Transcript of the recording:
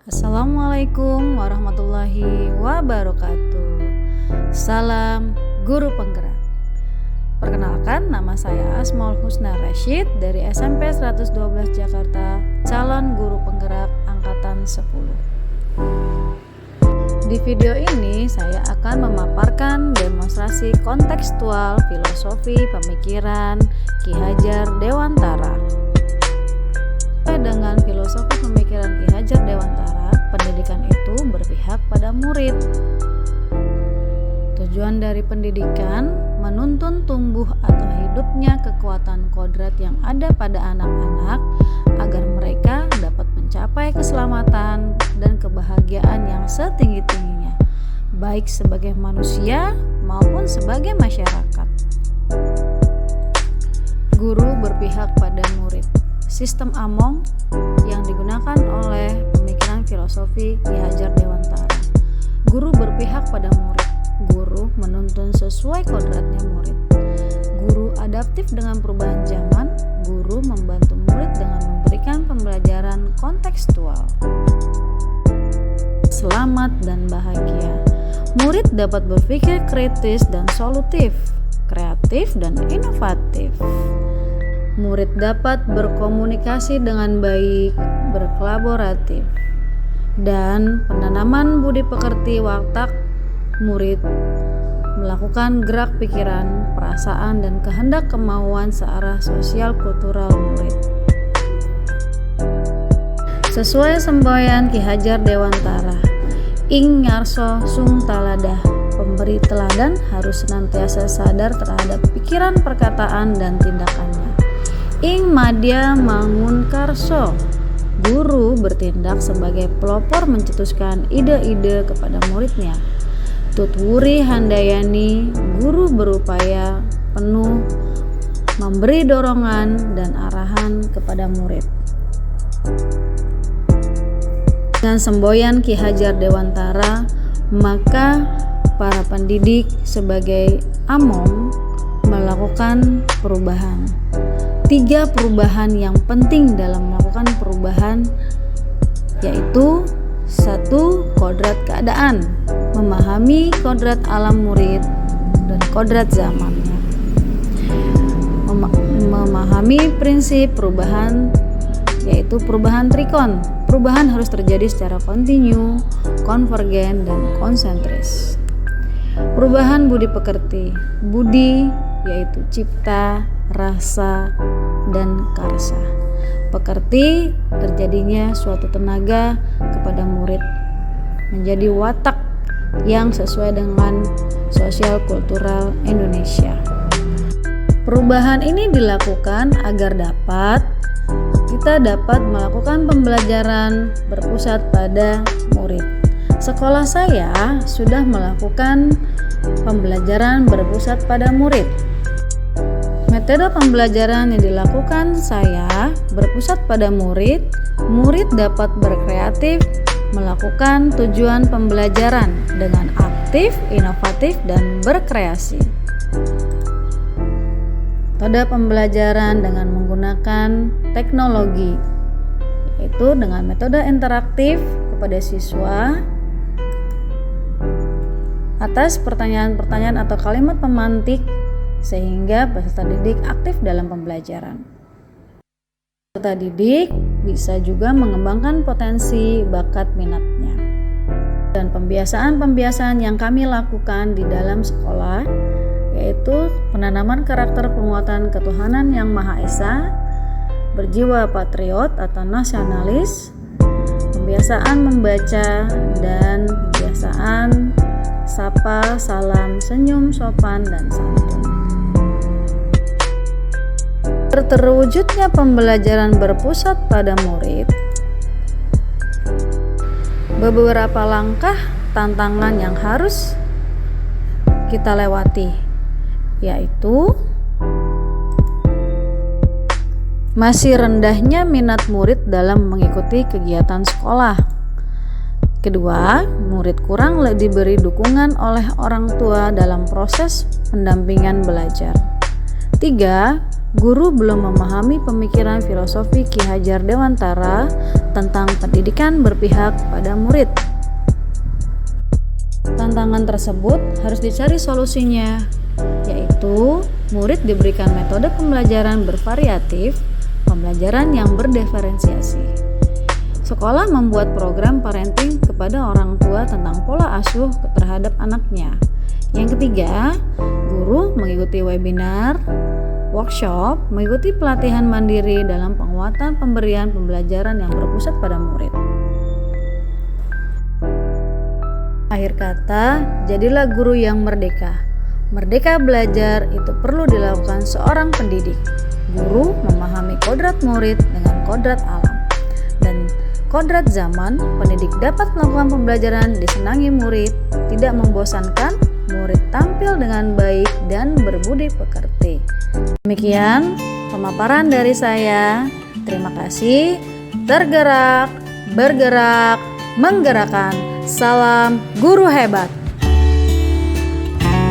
Assalamualaikum warahmatullahi wabarakatuh. Salam Guru Penggerak. Perkenalkan, nama saya Asmaul Husna Rashid dari SMP 112 Jakarta, calon guru penggerak angkatan 10. Di video ini saya akan memaparkan demonstrasi kontekstual filosofi pemikiran Ki Hajar Dewantara. Dengan filosofi pemikiran Ki Hajar Dewantara, pendidikan itu berpihak pada murid. Tujuan dari pendidikan menuntun tumbuh atau hidupnya kekuatan kodrat yang ada pada anak-anak agar mereka dapat mencapai keselamatan dan kebahagiaan yang setinggi-tingginya, baik sebagai manusia maupun sebagai masyarakat. Guru berpihak pada murid. Sistem Among yang digunakan oleh pemikiran filosofi Ki Hajar Dewantara. Guru berpihak pada murid. Guru menuntun sesuai kodratnya murid. Guru adaptif dengan perubahan zaman. Guru membantu murid dengan memberikan pembelajaran kontekstual. Selamat dan bahagia. Murid dapat berpikir kritis dan solutif, kreatif dan inovatif. Murid dapat berkomunikasi dengan baik, berkolaboratif, dan penanaman budi pekerti watak murid melakukan gerak pikiran, perasaan, dan kehendak kemauan searah sosial kultural murid. Sesuai semboyan Ki Hajar Dewantara, ing ngarso sung taladah, pemberi teladan harus senantiasa sadar terhadap pikiran, perkataan, dan tindakannya. Ing madya mangun karso, guru bertindak sebagai pelopor mencetuskan ide-ide kepada muridnya. Tutwuri handayani, guru berupaya penuh memberi dorongan dan arahan kepada murid. Dengan semboyan Ki Hajar Dewantara, maka para pendidik sebagai Among melakukan perubahan. 3 perubahan yang penting dalam melakukan perubahan, yaitu 1. Kodrat keadaan, memahami kodrat alam murid dan kodrat zamannya. Memahami prinsip perubahan, yaitu perubahan trikon. Perubahan harus terjadi secara kontinu, konvergen, dan konsentris. Perubahan budi pekerti. Budi yaitu cipta, rasa, dan karsa. Pekerti terjadinya suatu tenaga kepada murid menjadi watak yang sesuai dengan sosial kultural Indonesia. Perubahan ini dilakukan agar kita dapat melakukan pembelajaran berpusat pada murid. Sekolah saya sudah melakukan pembelajaran berpusat pada murid. Metode pembelajaran yang dilakukan saya berpusat pada murid. Murid dapat berkreatif melakukan tujuan pembelajaran dengan aktif, inovatif, dan berkreasi. Metode pembelajaran dengan menggunakan teknologi, yaitu dengan metode interaktif kepada siswa atas pertanyaan-pertanyaan atau kalimat pemantik sehingga peserta didik aktif dalam pembelajaran. Peserta didik bisa juga mengembangkan potensi bakat minatnya. Dan pembiasaan-pembiasaan yang kami lakukan di dalam sekolah, yaitu penanaman karakter penguatan ketuhanan yang Maha Esa, berjiwa patriot atau nasionalis, pembiasaan membaca, dan pembiasaan sapa, salam, senyum, sopan, dan santun. Terwujudnya pembelajaran berpusat pada murid, beberapa langkah tantangan yang harus kita lewati, yaitu masih rendahnya minat murid dalam mengikuti kegiatan sekolah. Kedua, murid kurang diberi dukungan oleh orang tua dalam proses pendampingan belajar. 3. Guru belum memahami pemikiran filosofi Ki Hajar Dewantara tentang pendidikan berpihak pada murid. Tantangan tersebut harus dicari solusinya, yaitu murid diberikan metode pembelajaran bervariatif, pembelajaran yang berdiferensiasi. Sekolah membuat program parenting kepada orang tua tentang pola asuh terhadap anaknya. Yang ketiga, guru mengikuti webinar, workshop, mengikuti pelatihan mandiri dalam penguatan pemberian pembelajaran yang berpusat pada murid. Akhir kata, jadilah guru yang merdeka. Merdeka belajar itu perlu dilakukan seorang pendidik. Guru memahami kodrat murid dengan kodrat alam. Dan kodrat zaman, pendidik dapat melakukan pembelajaran disenangi murid, tidak membosankan, murid tampil dengan baik dan berbudi pekerti. Demikian pemaparan dari saya. Terima kasih. Tergerak, bergerak, menggerakkan. Salam guru hebat.